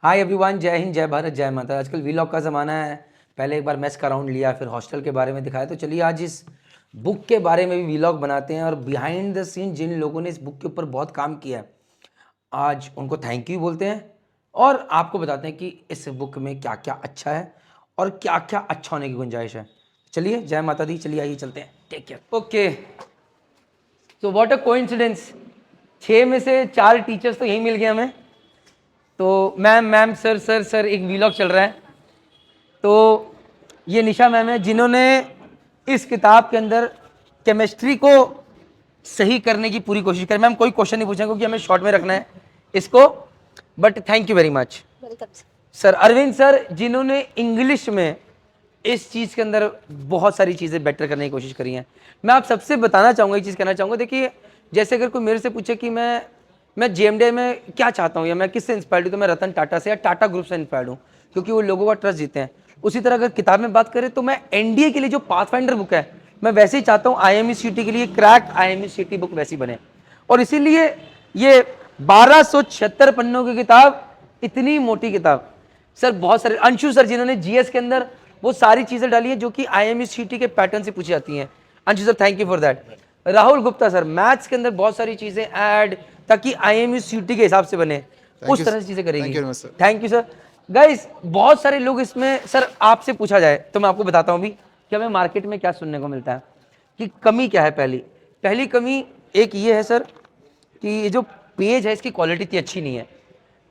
Hi everyone, जय हिंद, जय भारत, जय माता। आजकल वीलॉग का ज़माना है। पहले एक बार मेस का राउंड लिया, फिर हॉस्टल के बारे में दिखाया। तो चलिए आज इस बुक के बारे में भी वीलॉग बनाते हैं और बिहाइंड द सीन जिन लोगों ने इस बुक के ऊपर बहुत काम किया है, आज उनको थैंक यू बोलते हैं और आपको बताते हैं कि इस बुक में क्या क्या अच्छा है और क्या क्या अच्छा होने की गुंजाइश है। चलिए, जय माता दी। चलिए आइए चलते हैं। Take care. ओके, तो व्हाट अ कोइंसिडेंस, 6 में से 4 टीचर्स तो यहीं मिल गए हमें। तो ma'am ma'am sir sir sir एक वीलॉग चल रहा है। तो ये निशा मैम है जिन्होंने इस किताब के अंदर केमिस्ट्री को सही करने की पूरी कोशिश करी। मैम कोई क्वेश्चन नहीं पूछेंगे क्योंकि हमें शॉर्ट में रखना है इसको, but thank you very much. Sir Arvind sir जिन्होंने इंग्लिश में इस चीज़ के अंदर बहुत सारी चीज़ें बेटर करने की कोशिश करी हैं। मैं आप सबसे बताना चाहूँगा, एक चीज़ कहना चाहूँगा। देखिए, जैसे अगर कोई मेरे से पूछे कि मैं जेएमडीआई में क्या चाहता हूँ या मैं किससे इंस्पायर्ड हूँ, तो मैं रतन टाटा से या टाटा ग्रुप से इंस्पायर्ड हूँ, क्योंकि वो लोगों का ट्रस्ट जीते हैं। उसी तरह अगर किताब में बात करें तो मैं एनडीए के लिए जो पाथफाइंडर बुक है, मैं वैसे ही चाहता हूँ आईएमई-सीटी के लिए क्रैक आईएमई-सीटी बुक वैसी बने। और इसीलिए ये 1276 पन्नों की किताब, इतनी मोटी किताब। सर बहुत सारे अंशु सर जिन्होंने जीएस के अंदर वो सारी चीजें डाली है जो कि आईएमई-सीटी के पैटर्न से पूछी जाती हैं। Anshu sir thank you for that. Rahul Gupta sir maths के अंदर बहुत सारी चीजें ऐड ताकि आईएमई-सीटी के हिसाब से बने, उस तरह से चीजें करेगी। Thank you sir. गाइस बहुत सारे लोग इसमें, सर आपसे पूछा जाए तो मैं आपको बताता हूँ भी कि हमें मार्केट में क्या सुनने को मिलता है कि कमी क्या है। पहली कमी एक ये है सर कि ये जो पेज है इसकी क्वालिटी इतनी अच्छी नहीं है।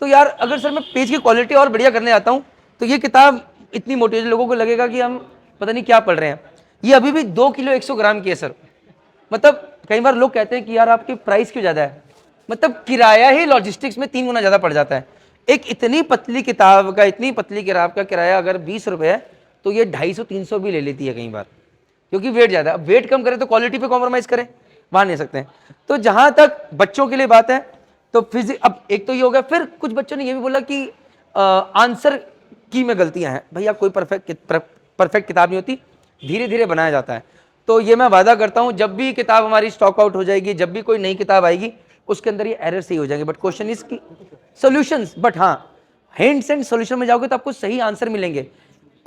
तो यार अगर सर मैं पेज की क्वालिटी और बढ़िया करने जाता हूँ तो ये किताब इतनी मोटी है, लोगों को लगेगा कि हम पता नहीं क्या पढ़ रहे हैं। ये अभी भी 2 किलो 100 ग्राम की है सर। मतलब कई बार लोग कहते हैं कि यार आपकी प्राइस क्यों ज़्यादा है, मतलब किराया ही लॉजिस्टिक्स में 3 गुना ज़्यादा पड़ जाता है। एक इतनी पतली किताब का, इतनी पतली किताब का किराया अगर 20 रुपये है तो ये 250-300 भी ले लेती है कई बार, क्योंकि वेट ज़्यादा। अब वेट कम करें तो क्वालिटी पे कॉम्प्रोमाइज़ करें, वहाँ नहीं सकते हैं। तो जहाँ तक बच्चों के लिए बात है तो फिजिक्स, अब एक तो ये हो गया। फिर कुछ बच्चों ने ये भी बोला कि आंसर की में गलतियां हैं। भैया कोई परफेक्ट किताब नहीं होती, धीरे धीरे बनाया जाता है। तो ये मैं वादा करता हूँ जब भी किताब हमारी स्टॉक आउट हो जाएगी, जब भी कोई नई किताब आएगी, उसके अंदर ये एरर सही हो जाएंगे। बट क्वेश्चन इज की सोल्यूशंस, बट हाँ हिंट्स एंड सोल्यूशन में जाओगे तो आपको सही आंसर मिलेंगे।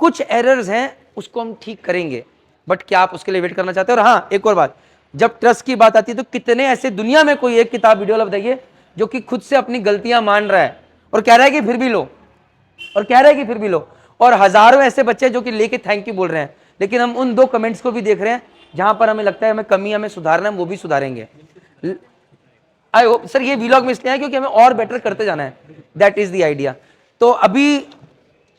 कुछ एरर्स हैं उसको हम ठीक करेंगे, बट क्या आप उसके लिए वेट करना चाहते हो? और हाँ एक और बात, जब ट्रस्ट की बात आती है तो कितने ऐसे दुनिया में कोई एक किताब वीडियो वाला बताइए जो कि खुद से अपनी गलतियां मान रहा है और कह रहा है कि फिर भी लो, और हजारों ऐसे बच्चे जो कि लेके थैंक यू बोल रहे हैं। लेकिन हम उन 2 कमेंट्स को भी देख रहे हैं जहां पर हमें लगता है हमें कमी, हमें सुधारना है, वो भी सुधारेंगे। आई होप सर ये वीलॉग में इसलिए है क्योंकि हमें और बेटर करते जाना है, दैट इज द आइडिया। तो अभी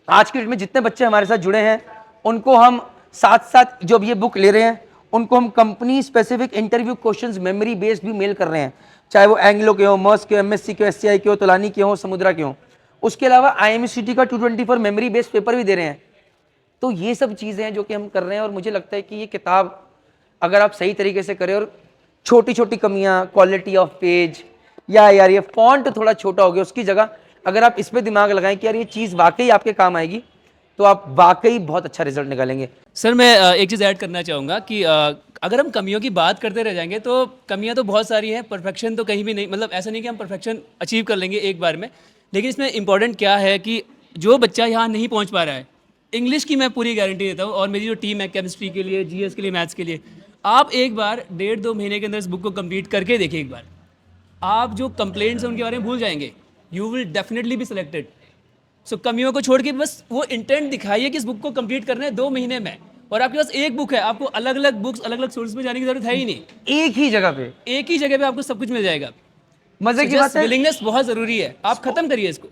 आज की डेट में जितने बच्चे हमारे साथ जुड़े हैं उनको हम साथ साथ जो ये बुक ले रहे हैं उनको हम company specific interview questions memory based भी मेल कर रहे हैं, चाहे वो एंग्लो के हो, मर्स के हो, एमएससी के हो, एससीआई के हो, तोलानी के हो, समुद्रा के हो। उसके अलावा आईएमई-सीटी का 224 मेमोरी बेस्ड पेपर भी दे रहे हैं। तो ये सब चीज़ें हैं जो कि हम कर रहे हैं और मुझे लगता है कि ये किताब अगर आप सही तरीके से करें और छोटी छोटी कमियां, क्वालिटी ऑफ पेज, या यार ये फॉन्ट थोड़ा छोटा हो गया, उसकी जगह अगर आप इस पर दिमाग लगाएं कि यार ये चीज़ वाकई आपके काम आएगी तो आप वाकई बहुत अच्छा रिजल्ट निकालेंगे। सर मैं एक चीज़ ऐड करना चाहूँगा कि अगर हम कमियों की बात करते रह जाएंगे तो कमियां तो बहुत सारी हैं, परफेक्शन तो कहीं भी नहीं, मतलब ऐसा नहीं कि हम परफेक्शन अचीव कर लेंगे एक बार में। लेकिन इसमें इंपॉर्टेंट क्या है कि जो बच्चा यहाँ नहीं पहुँच पा रहा है, इंग्लिश की मैं पूरी गारंटी देता हूँ और मेरी जो टीम है केमिस्ट्री के लिए, जीएस के लिए, मैथ्स के लिए, आप एक बार 1.5-2 महीने के अंदर इस बुक को कंप्लीट करके देखिए एक बार, आप जो कंप्लेंट्स हैं उनके बारे में भूल जाएंगे। You will definitely be selected. So कमियों को छोड़ के बस वो इंटेंट दिखाइए कि इस बुक को कंप्लीट करना है 2 महीने में, और आपके पास एक बुक है, आपको अलग अलग बुक्स, अलग अलग सोर्स में जाने की जरूरत है ही नहीं। एक ही जगह पे आपको सब कुछ मिल जाएगा। मजे की बात है, विलिंगनेस बहुत जरूरी है। आप खत्म करिए इसको,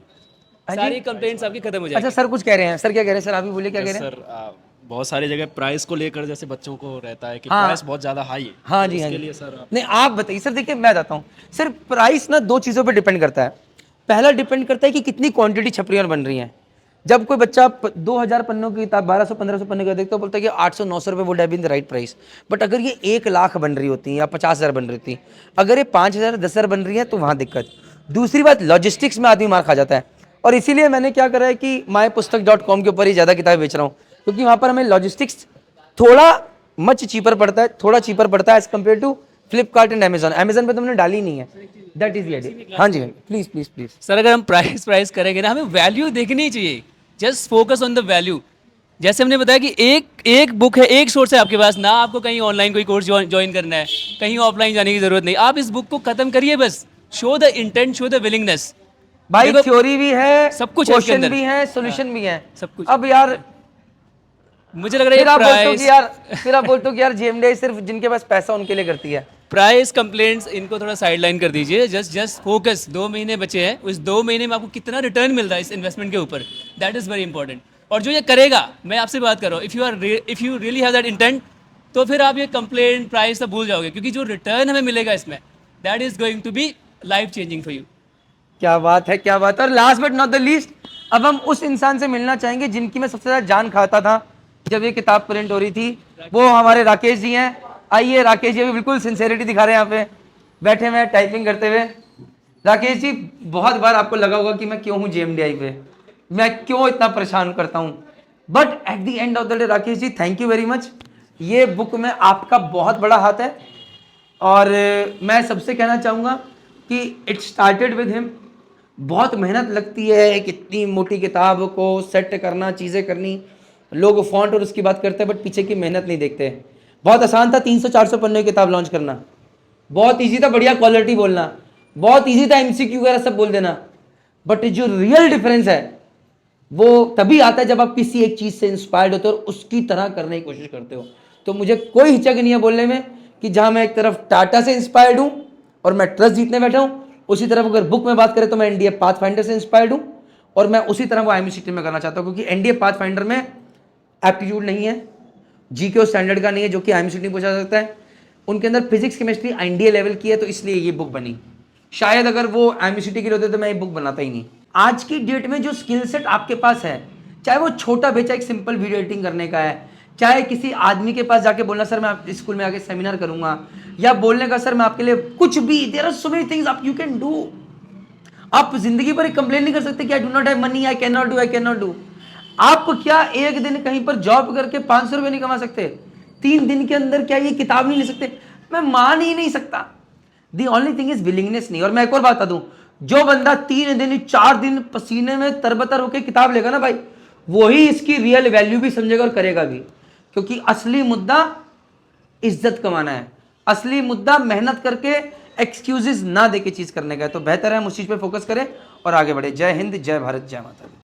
सारी कंप्लेंट्स आपकी खत्म हो जाएगी। अच्छा सर कुछ कह रहे हैं, सर क्या कह रहे हैं? सर आप भी बोलिए क्या कह रहे हैं? सर बहुत सारी जगह प्राइस को लेकर जैसे बच्चों को रहता है कि प्राइस बहुत ज़्यादा हाई है। हाँ जी, हाँ इसके जी। लिए सर नहीं आप बताइए सर। देखिए मैं बताता हूँ सर, प्राइस ना 2 चीज़ों पे डिपेंड करता है। पहला डिपेंड करता है कि कितनी क्वांटिटी छप रही है और बन रही है। जब कोई बच्चा 2000 पन्नों की किताब 1200-1500 पन्ने का देखता है, बोलता है कि 800-900 रुपये would have been the right price. But अगर ये 1 लाख बन रही होती है या 50,000 बन रही होती, अगर ये 5,000 10,000 बन रही है तो वहाँ दिक्कत। दूसरी बात, लॉजिस्टिक्स में आदमी मार खा जाता है, और इसीलिए मैंने क्या करा है कि mypustak.com के ऊपर ही ज़्यादा किताबें बेच रहा हूँ, क्योंकि वहाँ पर हमें लॉजिस्टिक्स थोड़ा मच चीपर पड़ता है, थोड़ा चीपर पड़ता है as compared to Flipkart and Amazon, Amazon पे तुमने डाली नहीं है, दैट इज आइडिया। हाँ जी प्लीज प्लीज प्लीज। सर अगर हम प्राइस करेंगे ना, हमें वैल्यू देखनी चाहिए, just focus on the value. जैसे हमने बताया कि एक बुक है, एक सोर्स है आपके पास ना, आपको कहीं ऑनलाइन कोई कोर्स ज्वाइन करना है, कहीं ऑफलाइन जाने की जरूरत नहीं, आप इस बुक को खत्म करिए बस। Show the intent, show the willingness. भाई देखो, थ्योरी भी है, सब कुछ है इसके क्वेश्चन अंदर। भी है, सॉल्यूशन भी है, सब कुछ। अब यार मुझे लग रहा फिर है आप बोलते हो प्राइस कि यार, फिर आप बोलते हो कि यार जेएमडीआई सिर्फ जिनके पास पैसा उनके लिए करती है। प्राइस कंप्लेंट्स इनको थोड़ा साइडलाइन कर दीजिए, जस्ट फोकस। 2 महीने बचे हैं, उस 2 महीने में आपको कितना रिटर्न मिल रहा है इस इन्वेस्टमेंट के ऊपर, दैट इज़ वेरी इंपॉर्टेंट। और जो ये करेगा, मैं आपसे बात कर रहा हूँ, if you really have that intent, तो फिर आप ये कंप्लेंट प्राइस सब भूल जाओगे, क्योंकि जो रिटर्न हमें मिलेगा इसमें, that is going to be life changing for you. क्या बात है, क्या बात है। और last but not the least, अब हम उस इंसान से मिलना चाहेंगे जिनकी मैं सबसे ज्यादा जान खाता था जब ये किताब प्रिंट हो रही थी, वो हमारे राकेश जी हैं। आइए राकेश जी, अभी बिल्कुल सिंसेरिटी दिखा रहे हैं, यहाँ पे बैठे हुए टाइपिंग करते हुए। राकेश जी, बहुत बार आपको लगा होगा कि मैं क्यों हूँ जेएमडीआई पे, मैं क्यों इतना परेशान करता हूँ, but at the end of the day Rakesh ji, thank you very much. ये बुक में आपका बहुत बड़ा हाथ है, और मैं सबसे कहना चाहूँगा कि इट स्टार्टेड विद हिम। बहुत मेहनत लगती है एक इतनी मोटी किताब को सेट करना, चीज़ें करनी, लोग फॉन्ट और उसकी बात करते हैं बट पीछे की मेहनत नहीं देखते। बहुत आसान था 300-400 पन्ने की किताब लॉन्च करना, बहुत इजी था बढ़िया क्वालिटी बोलना, बहुत इजी था एमसीक्यू वगैरह सब बोल देना, बट जो रियल डिफरेंस है वो तभी आता है जब आप किसी एक चीज़ से इंस्पायर्ड होते हो और उसकी तरह करने की कोशिश करते हो। तो मुझे कोई हिचक नहीं है बोलने में कि जहाँ मैं एक तरफ टाटा से इंस्पायर्ड हूँ और मैं ट्रस्ट जीतने बैठा हूँ, उसी तरफ अगर बुक में बात करें तो मैं एनडीए पाथफाइंडर से इंस्पायर्ड हूँ, और मैं उसी तरह वो आईएमसीटी में करना चाहता हूँ, क्योंकि एनडीए पाथफाइंडर में एप्टीट्यूड नहीं है, जीके स्टैंडर्ड का नहीं है जो कि आईएमसीटी में पूछा जा सकता है, उनके अंदर फिजिक्स केमिस्ट्री एनडीए लेवल की है, तो इसलिए ये बुक बनी। शायद अगर वो आईएमसीटी के लिए होते तो मैं ये बुक बनाता ही नहीं। आज की डेट में जो स्किल सेट आपके पास है, चाहे वो छोटा बेचा एक सिंपल वीडियो एडिटिंग करने का है, चाहे किसी आदमी के पास जाके बोलना सर मैं आप स्कूल में आके सेमिनार करूंगा, या बोलने का सर मैं आपके लिए कुछ भी, there are so many things आप यू कैन डू। आप जिंदगी पर कंप्लेन नहीं कर सकते कि I do not have money, I can not do. आप क्या एक दिन कहीं पर जॉब करके 500 रुपये नहीं कमा सकते? 3 दिन के अंदर क्या ये किताब नहीं ले सकते? मैं मान ही नहीं सकता। The only thing is willingness नहीं। और मैं एक और बात बता दूं, जो बंदा 3 दिन 4 दिन पसीने में तरबतर होकर किताब लेगा ना भाई, वही इसकी रियल वैल्यू भी समझेगा और करेगा भी, क्योंकि असली मुद्दा इज्जत कमाना है, असली मुद्दा मेहनत करके एक्सक्यूजेस ना देके चीज करने का है। तो बेहतर है हम उस चीज पे फोकस करें और आगे बढ़े। जय हिंद, जय भारत, जय माता दी।